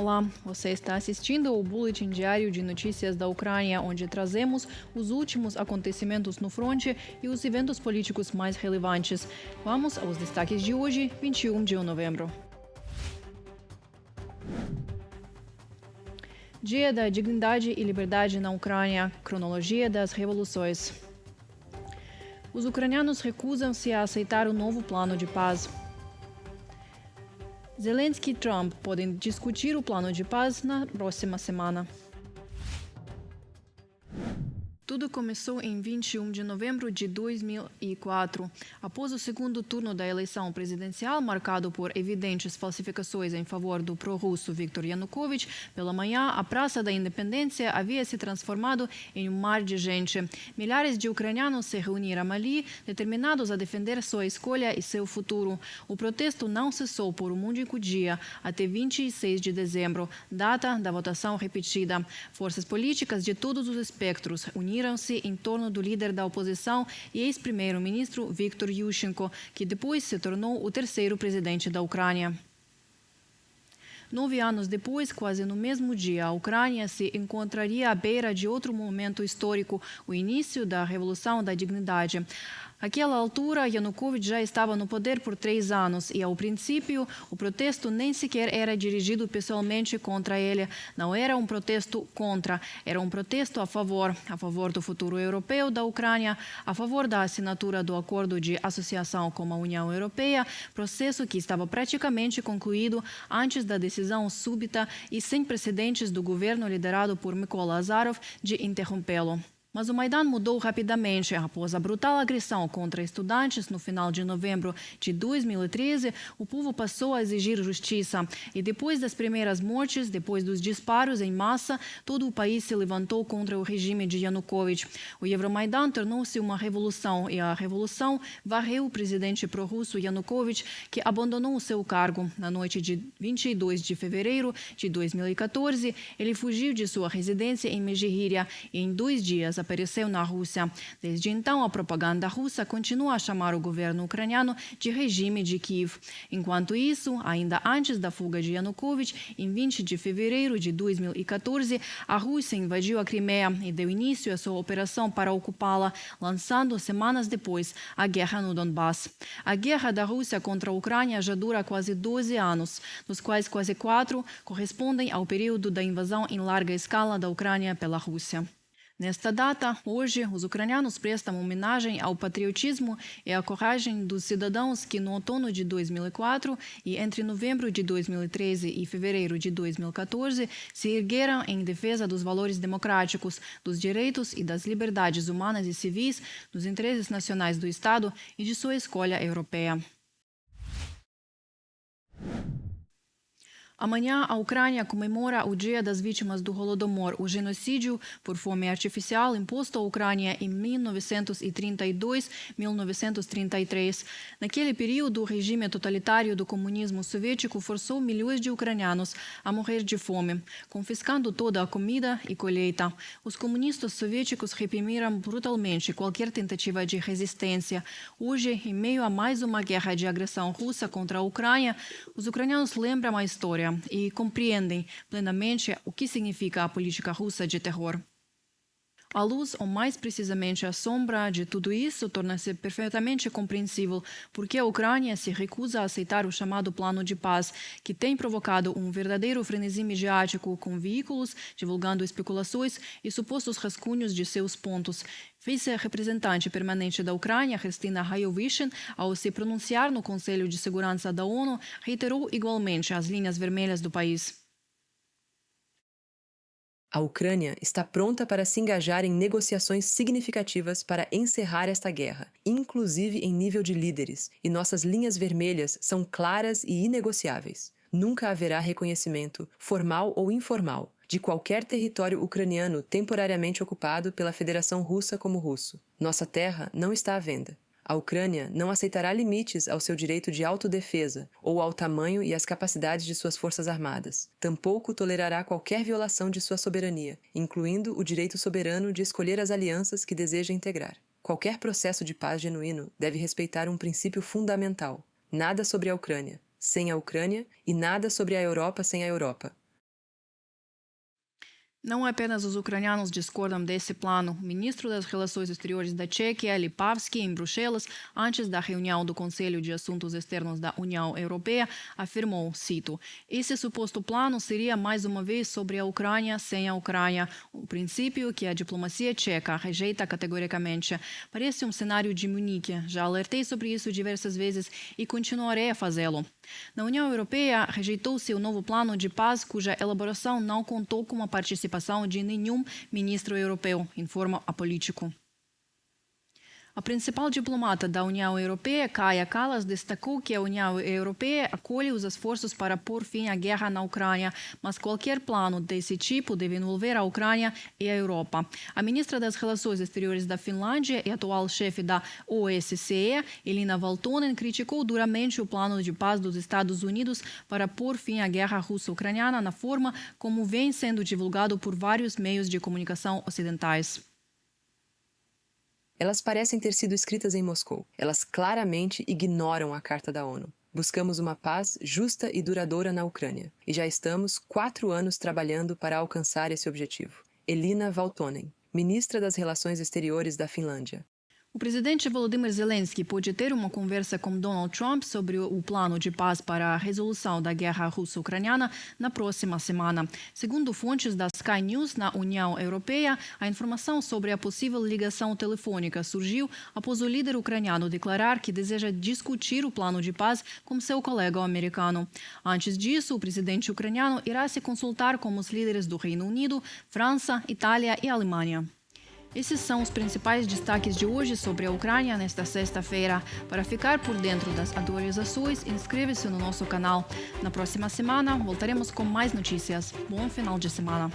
Olá, você está assistindo ao Boletim Diário de Notícias da Ucrânia, onde trazemos os últimos acontecimentos no fronte e os eventos políticos mais relevantes. Vamos aos destaques de hoje, 21 de novembro. Dia da Dignidade e Liberdade na Ucrânia, cronologia das revoluções. Os ucranianos recusam-se a aceitar o novo plano de paz. Zelensky e Trump podem discutir o plano de paz na próxima semana. Tudo começou em 21 de novembro de 2004. Após o segundo turno da eleição presidencial, marcado por evidentes falsificações em favor do pró-russo Viktor Yanukovych, pela manhã, a Praça da Independência havia se transformado em um mar de gente. Milhares de ucranianos se reuniram ali, determinados a defender sua escolha e seu futuro. O protesto não cessou por um único dia, até 26 de dezembro, data da votação repetida. Forças políticas de todos os espectros uniram-se em torno do líder da oposição e ex-primeiro-ministro Viktor Yushchenko, que depois se tornou o terceiro presidente da Ucrânia. 9 anos depois, quase no mesmo dia, a Ucrânia se encontraria à beira de outro momento histórico, o início da Revolução da Dignidade. Àquela altura, Yanukovych já estava no poder por 3 anos e, ao princípio, o protesto nem sequer era dirigido pessoalmente contra ele. Não era um protesto contra, era um protesto a favor do futuro europeu da Ucrânia, a favor da assinatura do acordo de associação com a União Europeia, processo que estava praticamente concluído antes da decisão súbita e sem precedentes do governo liderado por Mykola Azarov de interrompê-lo. Mas o Maidan mudou rapidamente. Após a brutal agressão contra estudantes no final de novembro de 2013, o povo passou a exigir justiça. E depois das primeiras mortes, depois dos disparos em massa, todo o país se levantou contra o regime de Yanukovych. O Euromaidan tornou-se uma revolução e a revolução varreu o presidente pró-russo Yanukovych, que abandonou o seu cargo. Na noite de 22 de fevereiro de 2014, ele fugiu de sua residência em Mejíria e em 2 dias apareceu na Rússia. Desde então, a propaganda russa continua a chamar o governo ucraniano de regime de Kiev. Enquanto isso, ainda antes da fuga de Yanukovych, em 20 de fevereiro de 2014, a Rússia invadiu a Crimeia e deu início à sua operação para ocupá-la, lançando semanas depois a guerra no Donbass. A guerra da Rússia contra a Ucrânia já dura quase 12 anos, dos quais quase 4 correspondem ao período da invasão em larga escala da Ucrânia pela Rússia. Nesta data, hoje, os ucranianos prestam homenagem ao patriotismo e à coragem dos cidadãos que, no outono de 2004 e entre novembro de 2013 e fevereiro de 2014, se ergueram em defesa dos valores democráticos, dos direitos e das liberdades humanas e civis, dos interesses nacionais do Estado e de sua escolha europeia. Amanhã, a Ucrânia comemora o Dia das Vítimas do Holodomor, o genocídio por fome artificial imposto à Ucrânia em 1932-1933. Naquele período, o regime totalitário do comunismo soviético forçou milhões de ucranianos a morrer de fome, confiscando toda a comida e colheita. Os comunistas soviéticos reprimiram brutalmente qualquer tentativa de resistência. Hoje, em meio a mais uma guerra de agressão russa contra a Ucrânia, os ucranianos lembram a história e compreendem plenamente o que significa a política russa de terror. A luz, ou mais precisamente a sombra de tudo isso, torna-se perfeitamente compreensível porque a Ucrânia se recusa a aceitar o chamado plano de paz, que tem provocado um verdadeiro frenesi midiático com veículos divulgando especulações e supostos rascunhos de seus pontos. Vice-representante permanente da Ucrânia, Kristina Hayovyshin, ao se pronunciar no Conselho de Segurança da ONU, reiterou igualmente as linhas vermelhas do país. A Ucrânia está pronta para se engajar em negociações significativas para encerrar esta guerra, inclusive em nível de líderes, e nossas linhas vermelhas são claras e inegociáveis. Nunca haverá reconhecimento, formal ou informal, de qualquer território ucraniano temporariamente ocupado pela Federação Russa como russo. Nossa terra não está à venda. A Ucrânia não aceitará limites ao seu direito de autodefesa ou ao tamanho e às capacidades de suas forças armadas. Tampouco tolerará qualquer violação de sua soberania, incluindo o direito soberano de escolher as alianças que deseja integrar. Qualquer processo de paz genuíno deve respeitar um princípio fundamental: nada sobre a Ucrânia sem a Ucrânia e nada sobre a Europa sem a Europa. Não apenas os ucranianos discordam desse plano. O ministro das Relações Exteriores da Tchequia, Lipavsky, em Bruxelas, antes da reunião do Conselho de Assuntos Externos da União Europeia, afirmou, cito, esse suposto plano seria mais uma vez sobre a Ucrânia sem a Ucrânia, um princípio que a diplomacia tcheca rejeita categoricamente. Parece um cenário de Munique. Já alertei sobre isso diversas vezes e continuarei a fazê-lo. Na União Europeia, rejeitou-se o novo plano de paz, cuja elaboração não contou com a participação de nenhum ministro europeu, informa a Político. A principal diplomata da União Europeia, Kaja Kallas, destacou que a União Europeia acolhe os esforços para pôr fim à guerra na Ucrânia, mas qualquer plano desse tipo deve envolver a Ucrânia e a Europa. A ministra das Relações Exteriores da Finlândia e atual chefe da OSCE, Elina Valtonen, criticou duramente o plano de paz dos Estados Unidos para pôr fim à guerra russo-ucraniana na forma como vem sendo divulgado por vários meios de comunicação ocidentais. Elas parecem ter sido escritas em Moscou. Elas claramente ignoram a Carta da ONU. Buscamos uma paz justa e duradoura na Ucrânia. E já estamos 4 anos trabalhando para alcançar esse objetivo. Elina Valtonen, ministra das Relações Exteriores da Finlândia. O presidente Volodymyr Zelensky pode ter uma conversa com Donald Trump sobre o plano de paz para a resolução da guerra russo-ucraniana na próxima semana. Segundo fontes da Sky News na União Europeia, a informação sobre a possível ligação telefônica surgiu após o líder ucraniano declarar que deseja discutir o plano de paz com seu colega americano. Antes disso, o presidente ucraniano irá se consultar com os líderes do Reino Unido, França, Itália e Alemanha. Esses são os principais destaques de hoje sobre a Ucrânia nesta sexta-feira. Para ficar por dentro das atualizações, inscreva-se no nosso canal. Na próxima semana, voltaremos com mais notícias. Bom final de semana.